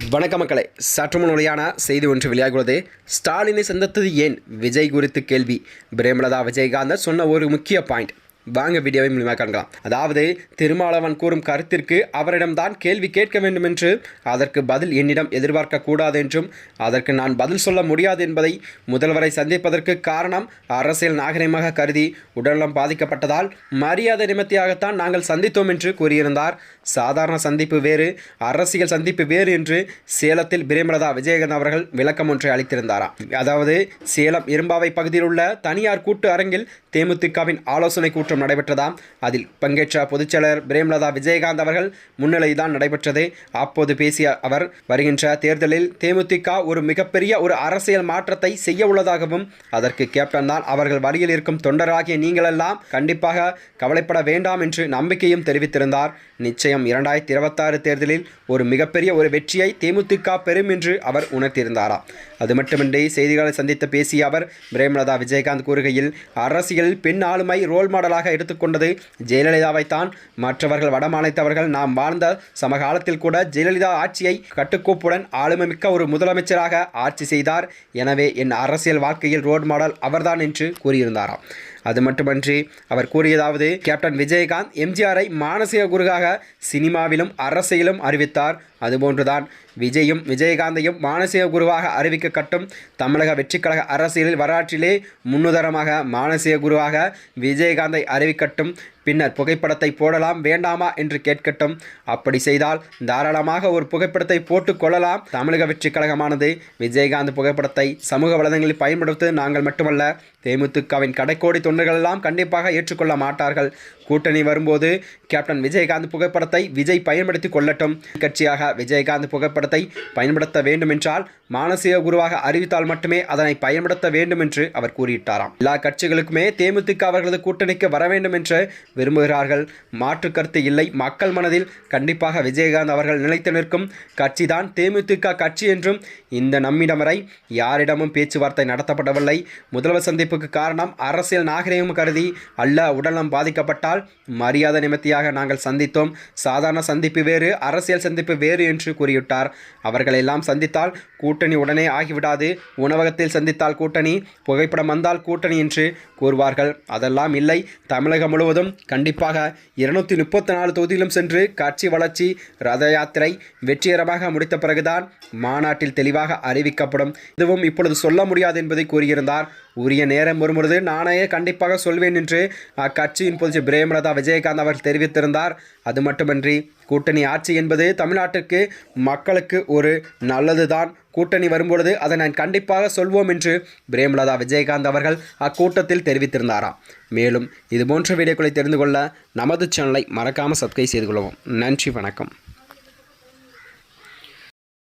வணக்க மக்களே, சற்று முன் வெளியான செய்தி ஒன்று வெளியாகிறது. ஸ்டாலினை சந்தித்தது ஏன்? விஜய் குறித்து கேள்வி. பிரேமலதா விஜயகாந்த் சொன்ன ஒரு முக்கிய பாயிண்ட். வாங்க வீடியோவை மூலமாக காணலாம். அதாவது, திருமாவளவன் கூறும் கருத்திற்கு அவரிடம்தான் கேள்வி கேட்க வேண்டும் என்று, அதற்கு பதில் என்னிடம் எதிர்பார்க்க கூடாது என்றும், அதற்கு நான் பதில் சொல்ல முடியாது என்பதை முதல்வரை சந்திப்பதற்கு காரணம் அரசியல் நாகரிகமாக கருதி உடல்நலம் பாதிக்கப்பட்டதால் மரியாதை நிமித்தியாகத்தான் நாங்கள் சந்தித்தோம் என்று கூறியிருந்தார். சாதாரண சந்திப்பு வேறு, அரசியல் சந்திப்பு வேறு என்று சேலத்தில் பிரேமலதா விஜயகாந்த் அவர்கள் விளக்கம் ஒன்றை அளித்திருந்தாராம். அதாவது, சேலம் இரும்பாவை பகுதியில் உள்ள தனியார் கூட்டு அரங்கில் தேமுதிகவின் ஆலோசனை கூட்டம் நடைபெற்றதாம். அதில் பங்கேற்ற பொதுச்செயலர் பிரேமலதா விஜயகாந்த் அவர்கள் முன்னிலைதான் நடைபெற்றது. அப்போது பேசிய அவர், வருகின்ற தேர்தலில் தேமுதிக ஒரு மிகப்பெரிய ஒரு அரசியல் மாற்றத்தை செய்ய உள்ளதாகவும், அதற்கு கேப்டன் தான் அவர்கள் வழியில் இருக்கும் தொண்டராகிய நீங்களெல்லாம் கண்டிப்பாக கவலைப்பட வேண்டாம் என்று நம்பிக்கையும் தெரிவித்திருந்தார். நிச்சயம் 2026 தேர்தலில் ஒரு மிகப்பெரிய ஒரு வெற்றியை தேமுதிக பெறும் என்று அவர் உணர்த்தியிருந்தாராம். அது மட்டுமின்றி செய்திகளை சந்தித்து பேசிய அவர் பிரேமலதா விஜயகாந்த் கூறுகையில், அரசியலில் பெண் ஆளுமை ரோல் மாடலாக எடுத்துக்கொண்டது ஜெயலலிதாவைத்தான். மற்றவர்கள் வடமாநிலத்தவர்கள் நாம் வாழ்ந்த சமகாலத்தில் கூட ஜெயலலிதா ஆட்சியை கட்டுக்கோப்புடன் ஆளுமை மிக்க ஒரு முதலமைச்சராக ஆட்சி செய்தார். எனவே என் அரசியல் வாழ்க்கையில் ரோல் மாடல் அவர்தான் என்று கூறியிருந்தாராம். அது மட்டுமன்றி அவர் கூறியதாவது, கேப்டன் விஜயகாந்த் எம்ஜிஆரை மானசீக குருவாக சினிமாவிலும் அரசியலும் அறிவித்தார். அதுபோன்றுதான் விஜயும் விஜயகாந்தையும் மானசீக குருவாக அறிவிக்கட்டும். தமிழக வெற்றிக்கழக அரசியலில் வரலாற்றிலே முன்னுதாரணமாக மானசீக குருவாக விஜயகாந்தை அறிவிக்கட்டும். பின்னர் புகைப்படத்தை போடலாம் வேண்டாமா என்று கேட்கட்டும். அப்படி செய்தால் தாராளமாக ஒரு புகைப்படத்தை போட்டுக் கொள்ளலாம். தமிழக வெற்றி கழகமானது விஜயகாந்த் புகைப்படத்தை சமூக வலைதளங்களில் பயன்படுத்துவது நாங்கள் மட்டுமல்ல, தேமுதிகவின் கடைக்கோடி தொண்டர்கள் எல்லாம் கண்டிப்பாக ஏற்றுக்கொள்ள மாட்டார்கள். கூட்டணி வரும்போது கேப்டன் விஜயகாந்த் புகைப்படத்தை விஜய் பயன்படுத்தி கொள்ளட்டும். கட்சியாக விஜயகாந்த் புகைப்படத்தை பயன்படுத்த வேண்டும் என்றால் மானசீக குருவாக அறிவித்தால் மட்டுமே அதனை பயன்படுத்த வேண்டும் என்று அவர் கூறியிட்டாராம். எல்லா கட்சிகளுக்குமே தேமுதிக அவர்களது கூட்டணிக்கு வர வேண்டும் என்று விரும்புகிறார்கள். மாற்று கருத்து இல்லை. மக்கள் மனதில் கண்டிப்பாக விஜயகாந்த் அவர்கள் நிலைத்து நிற்கும் கட்சி தான் தேமுதிக கட்சி என்றும், இந்த நம்மிடம் வரை யாரிடமும் பேச்சுவார்த்தை நடத்தப்படவில்லை. முதல்வர் சந்திப்புக்கு காரணம் அரசியல் நாகரிகம் கருதி அல்ல, உடல்நலம் பாதிக்கப்பட்டால் மரியாதை நிமித்தியாக நாங்கள் சந்தித்தோம். சாதாரண சந்திப்பு வேறு, அரசியல் சந்திப்பு வேறு என்று கூறிவிட்டார். அவர்கள் எல்லாம் சந்தித்தால் கூட்டணி உடனே ஆகிவிடாது. உணவகத்தில் சந்தித்தால் கூட்டணி, புகைப்படம் வந்தால் கூட்டணி என்று கூறுவார்கள். அதெல்லாம் இல்லை. தமிழகம் முழுவதும் கண்டிப்பாக 234 தொகுதியிலும் சென்று கட்சி வளர்ச்சி ரத யாத்திரை வெற்றிகரமாக முடித்த பிறகுதான் மாநாட்டில் தெளிவாக அறிவிக்கப்படும். இதுவும் இப்பொழுது சொல்ல முடியாது என்பதை கூறியிருந்தார். உரிய நேரம் வரும்பொழுது நானே கண்டிப்பாக சொல்வேன் என்று அக்கட்சியின் பொதுச் பிரேமலதா விஜயகாந்த் அவர்கள் தெரிவித்திருந்தார். அது மட்டுமின்றி கூட்டணி ஆட்சி என்பது தமிழ்நாட்டிற்கு மக்களுக்கு ஒரு நல்லதுதான். கூட்டணி வரும்பொழுது அதை நான் கண்டிப்பாக சொல்வோம் என்று பிரேமலதா விஜயகாந்த் அவர்கள் அக்கூட்டத்தில் தெரிவித்திருந்தாராம். மேலும் இதுபோன்ற வீடியோக்களை தெரிந்து கொள்ள நமது சேனலை மறக்காமல் சப்ஸ்கிரைப் செய்து கொள்ளவும். நன்றி, வணக்கம்.